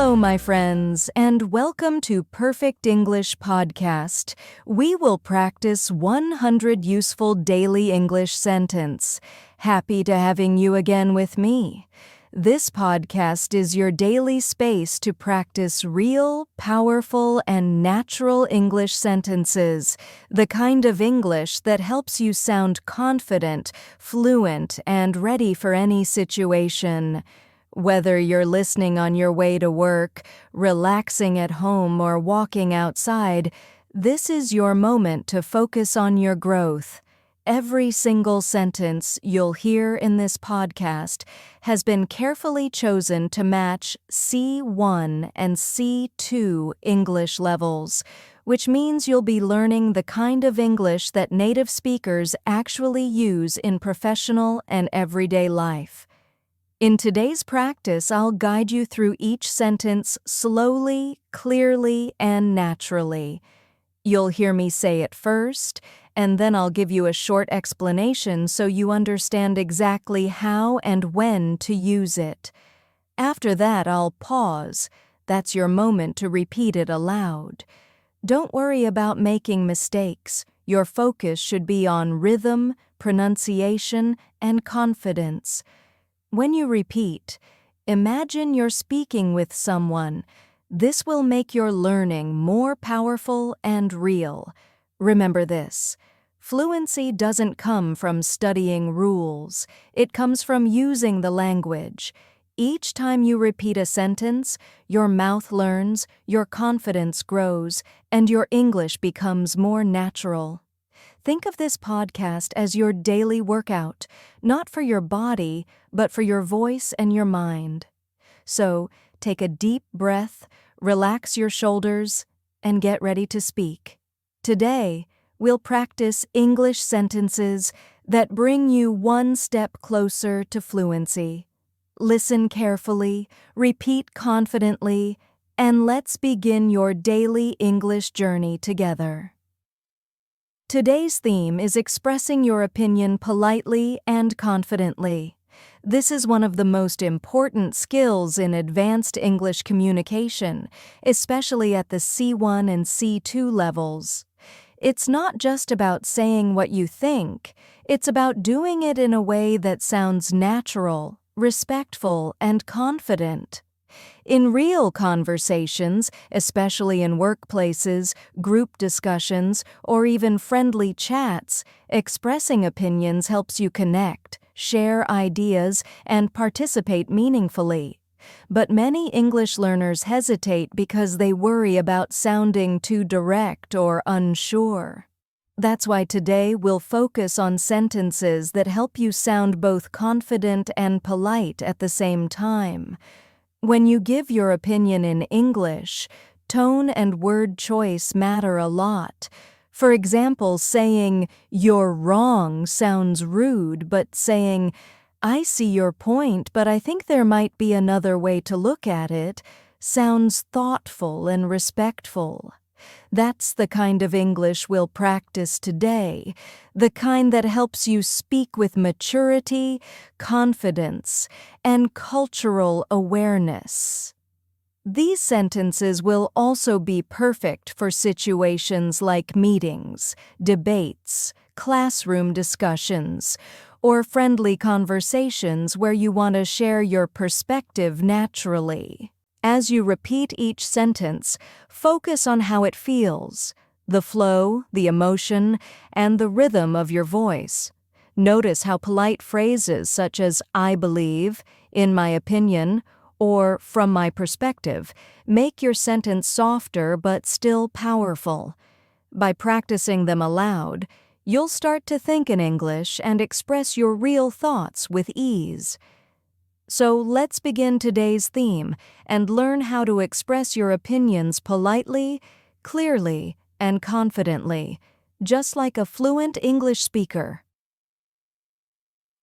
Hello, my friends, and welcome to Perfect English Podcast. We will practice 100 useful daily English sentence. Happy to having you again with me. This podcast is your daily space to practice real, powerful, and natural English sentences, the kind of English that helps you sound confident, fluent, and ready for any situation. Whether you're listening on your way to work, relaxing at home, or walking outside, this is your moment to focus on your growth. Every single sentence you'll hear in this podcast has been carefully chosen to match C1 and C2 English levels, which means you'll be learning the kind of English that native speakers actually use in professional and everyday life. In today's practice, I'll guide you through each sentence slowly, clearly, and naturally. You'll hear me say it first, and then I'll give you a short explanation so you understand exactly how and when to use it. After that, I'll pause. That's your moment to repeat it aloud. Don't worry about making mistakes. Your focus should be on rhythm, pronunciation, and confidence. When you repeat, imagine you're speaking with someone. This will make your learning more powerful and real. Remember this: fluency doesn't come from studying rules. It comes from using the language. Each time you repeat a sentence, your mouth learns, your confidence grows, and your English becomes more natural. Think of this podcast as your daily workout, not for your body, but for your voice and your mind. So, take a deep breath, relax your shoulders, and get ready to speak. Today, we'll practice English sentences that bring you one step closer to fluency. Listen carefully, repeat confidently, and let's begin your daily English journey together. Today's theme is expressing your opinion politely and confidently. This is one of the most important skills in advanced English communication, especially at the C1 and C2 levels. It's not just about saying what you think, it's about doing it in a way that sounds natural, respectful, and confident. In real conversations, especially in workplaces, group discussions, or even friendly chats, expressing opinions helps you connect, share ideas, and participate meaningfully. But many English learners hesitate because they worry about sounding too direct or unsure. That's why today we'll focus on sentences that help you sound both confident and polite at the same time. When you give your opinion in English, tone and word choice matter a lot. For example, saying, "You're wrong" sounds rude, but saying, "I see your point, but I think there might be another way to look at it," sounds thoughtful and respectful. That's the kind of English we'll practice today, the kind that helps you speak with maturity, confidence, and cultural awareness. These sentences will also be perfect for situations like meetings, debates, classroom discussions, or friendly conversations where you want to share your perspective naturally. As you repeat each sentence, focus on how it feels, the flow, the emotion, and the rhythm of your voice. Notice how polite phrases such as "I believe," "in my opinion," or "from my perspective" make your sentence softer but still powerful. By practicing them aloud, you'll start to think in English and express your real thoughts with ease. So let's begin today's theme and learn how to express your opinions politely, clearly, and confidently, just like a fluent English speaker.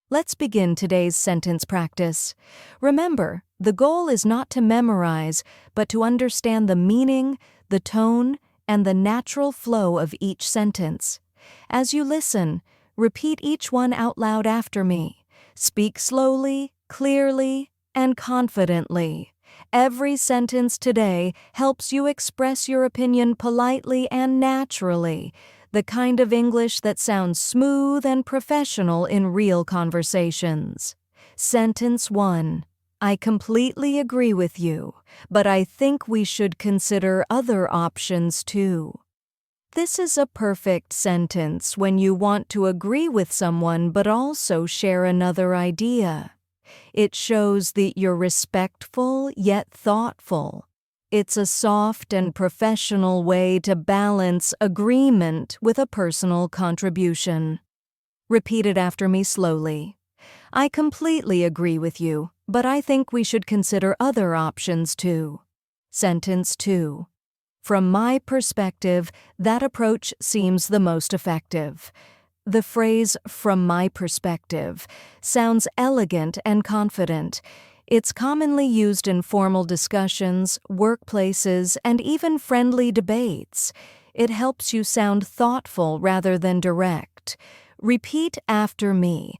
Let's begin today's sentence practice. Remember, the goal is not to memorize, but to understand the meaning, the tone, and the natural flow of each sentence. As you listen, repeat each one out loud after me. Speak slowly, clearly, and confidently. Every sentence today helps you express your opinion politely and naturally, the kind of English that sounds smooth and professional in real conversations. Sentence 1. I completely agree with you, but I think we should consider other options too. This is a perfect sentence when you want to agree with someone but also share another idea. It shows that you're respectful yet thoughtful. It's a soft and professional way to balance agreement with a personal contribution. Repeat it after me slowly. I completely agree with you, but I think we should consider other options too. Sentence 2. From my perspective, that approach seems the most effective. The phrase, "from my perspective," sounds elegant and confident. It's commonly used in formal discussions, workplaces, and even friendly debates. It helps you sound thoughtful rather than direct. Repeat after me.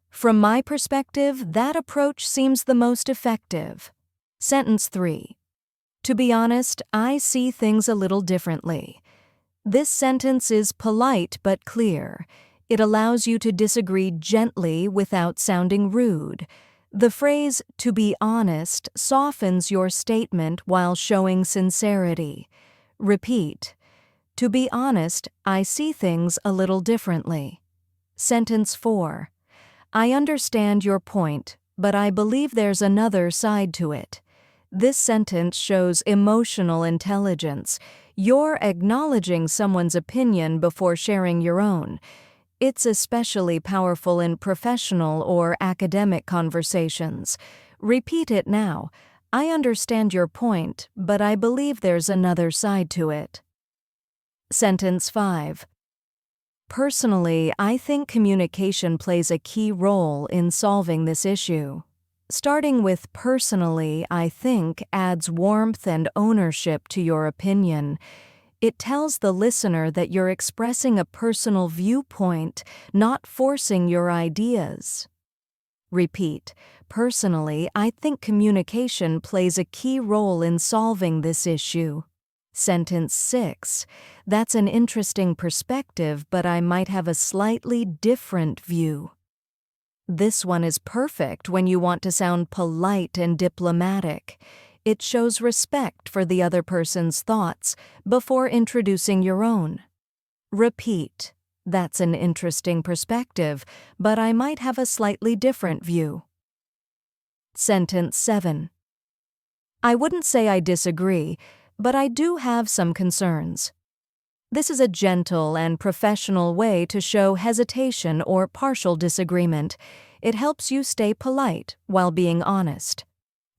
From my perspective, that approach seems the most effective. Sentence 3. To be honest, I see things a little differently. This sentence is polite but clear. It allows you to disagree gently without sounding rude. The phrase, "to be honest," softens your statement while showing sincerity. Repeat. To be honest, I see things a little differently. Sentence 4. I understand your point, but I believe there's another side to it. This sentence shows emotional intelligence. You're acknowledging someone's opinion before sharing your own. It's especially powerful in professional or academic conversations. Repeat it now. I understand your point, but I believe there's another side to it. Sentence 5. Personally, I think communication plays a key role in solving this issue. Starting with "personally, I think" adds warmth and ownership to your opinion. It tells the listener that you're expressing a personal viewpoint, not forcing your ideas. Repeat. Personally, I think communication plays a key role in solving this issue. Sentence 6. That's an interesting perspective, but I might have a slightly different view. This one is perfect when you want to sound polite and diplomatic. It shows respect for the other person's thoughts before introducing your own. Repeat. That's an interesting perspective, but I might have a slightly different view. Sentence 7. I wouldn't say I disagree, but I do have some concerns. This is a gentle and professional way to show hesitation or partial disagreement. It helps you stay polite while being honest.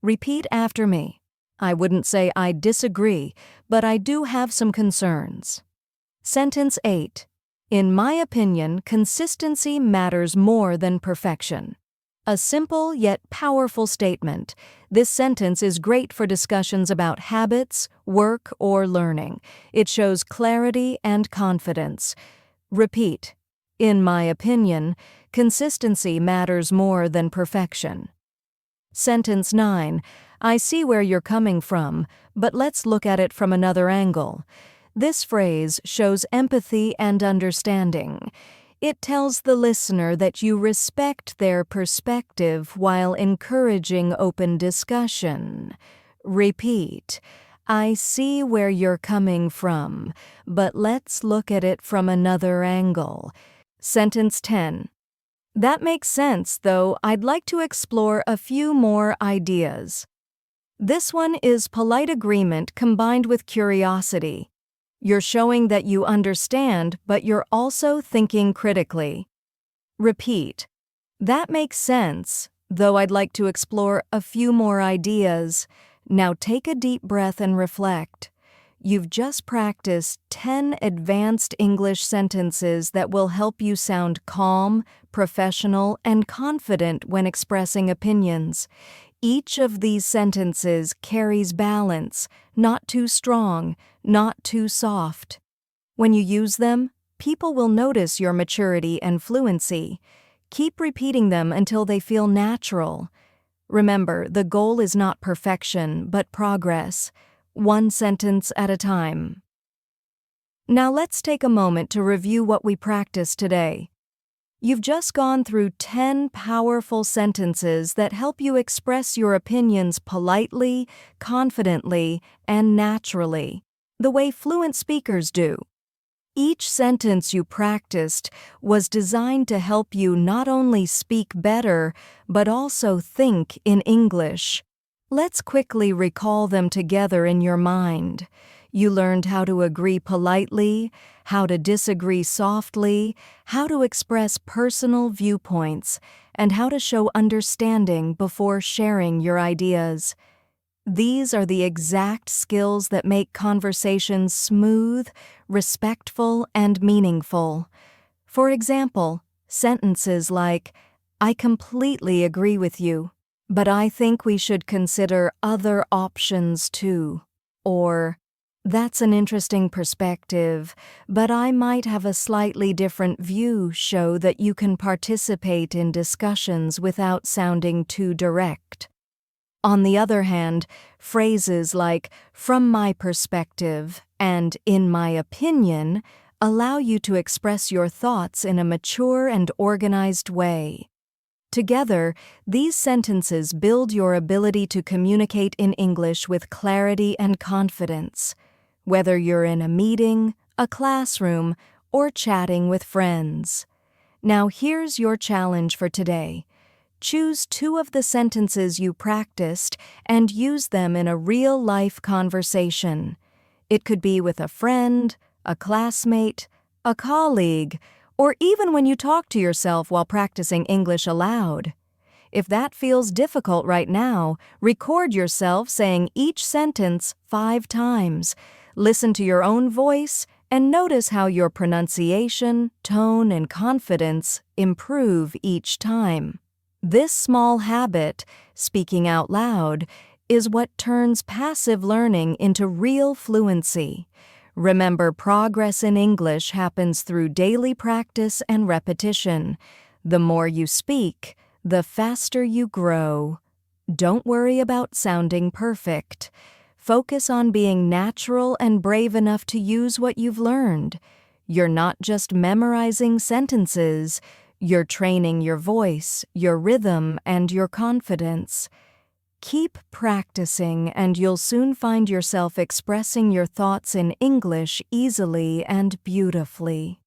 Repeat after me. I wouldn't say I disagree, but I do have some concerns. Sentence 8. In my opinion, consistency matters more than perfection. A simple yet powerful statement. This sentence is great for discussions about habits, work, or learning. It shows clarity and confidence. Repeat. In my opinion, consistency matters more than perfection. Sentence 9. I see where you're coming from, but let's look at it from another angle. This phrase shows empathy and understanding. It tells the listener that you respect their perspective while encouraging open discussion. Repeat. I see where you're coming from, but let's look at it from another angle. Sentence 10. That makes sense, though I'd like to explore a few more ideas. This one is polite agreement combined with curiosity. You're showing that you understand, but you're also thinking critically. Repeat. That makes sense, though I'd like to explore a few more ideas. Now take a deep breath and reflect. You've just practiced 10 advanced English sentences that will help you sound calm, professional, and confident when expressing opinions. Each of these sentences carries balance, not too strong, not too soft. When you use them, people will notice your maturity and fluency. Keep repeating them until they feel natural. Remember, the goal is not perfection, but progress, one sentence at a time. Now let's take a moment to review what we practiced today. You've just gone through 10 powerful sentences that help you express your opinions politely, confidently, and naturally, the way fluent speakers do. Each sentence you practiced was designed to help you not only speak better, but also think in English. Let's quickly recall them together in your mind. You learned how to agree politely, how to disagree softly, how to express personal viewpoints, and how to show understanding before sharing your ideas. These are the exact skills that make conversations smooth, respectful, and meaningful. For example, sentences like, "I completely agree with you, but I think we should consider other options too," or, "That's an interesting perspective, but I might have a slightly different view," show that you can participate in discussions without sounding too direct. On the other hand, phrases like "from my perspective" and "in my opinion" allow you to express your thoughts in a mature and organized way. Together, these sentences build your ability to communicate in English with clarity and confidence, whether you're in a meeting, a classroom, or chatting with friends. Now here's your challenge for today. Choose 2 of the sentences you practiced and use them in a real-life conversation. It could be with a friend, a classmate, a colleague, or even when you talk to yourself while practicing English aloud. If that feels difficult right now, record yourself saying each sentence 5 times. Listen to your own voice and notice how your pronunciation, tone, and confidence improve each time. This small habit, speaking out loud, is what turns passive learning into real fluency. Remember, progress in English happens through daily practice and repetition. The more you speak, the faster you grow. Don't worry about sounding perfect. Focus on being natural and brave enough to use what you've learned. You're not just memorizing sentences. You're training your voice, your rhythm, and your confidence. Keep practicing, and you'll soon find yourself expressing your thoughts in English easily and beautifully.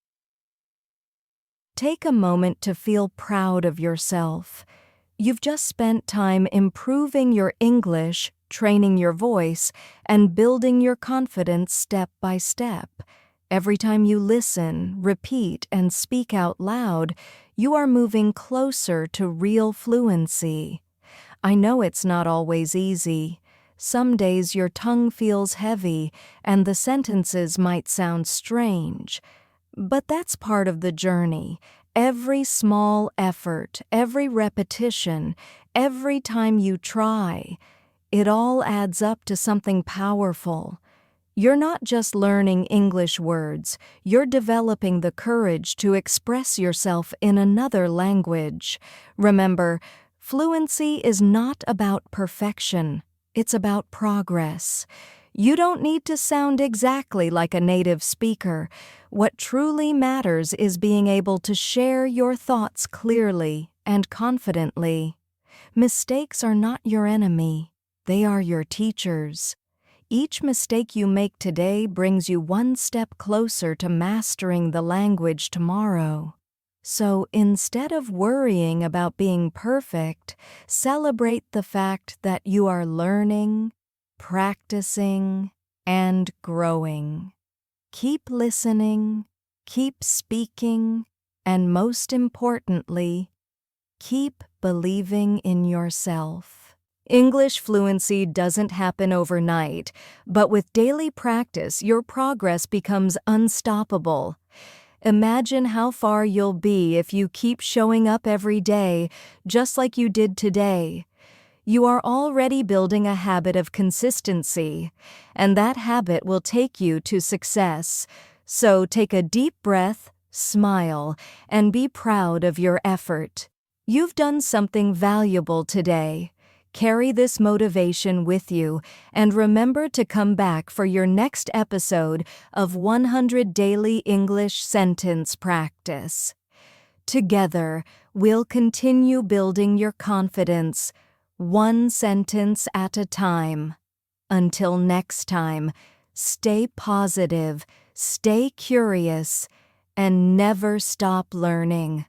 Take a moment to feel proud of yourself. You've just spent time improving your English, training your voice, and building your confidence step by step. Every time you listen, repeat, and speak out loud, you are moving closer to real fluency. I know it's not always easy. Some days your tongue feels heavy and the sentences might sound strange. But that's part of the journey. Every small effort, every repetition, every time you try, it all adds up to something powerful. You're not just learning English words, you're developing the courage to express yourself in another language. Remember, fluency is not about perfection, it's about progress. You don't need to sound exactly like a native speaker. What truly matters is being able to share your thoughts clearly and confidently. Mistakes are not your enemy, they are your teachers. Each mistake you make today brings you one step closer to mastering the language tomorrow. So instead of worrying about being perfect, celebrate the fact that you are learning, practicing, and growing. Keep listening, keep speaking, and most importantly, keep believing in yourself. English fluency doesn't happen overnight, but with daily practice, your progress becomes unstoppable. Imagine how far you'll be if you keep showing up every day, just like you did today. You are already building a habit of consistency, and that habit will take you to success. So take a deep breath, smile, and be proud of your effort. You've done something valuable today. Carry this motivation with you and remember to come back for your next episode of 100 Daily English Sentence Practice. Together, we'll continue building your confidence, one sentence at a time. Until next time, stay positive, stay curious, and never stop learning.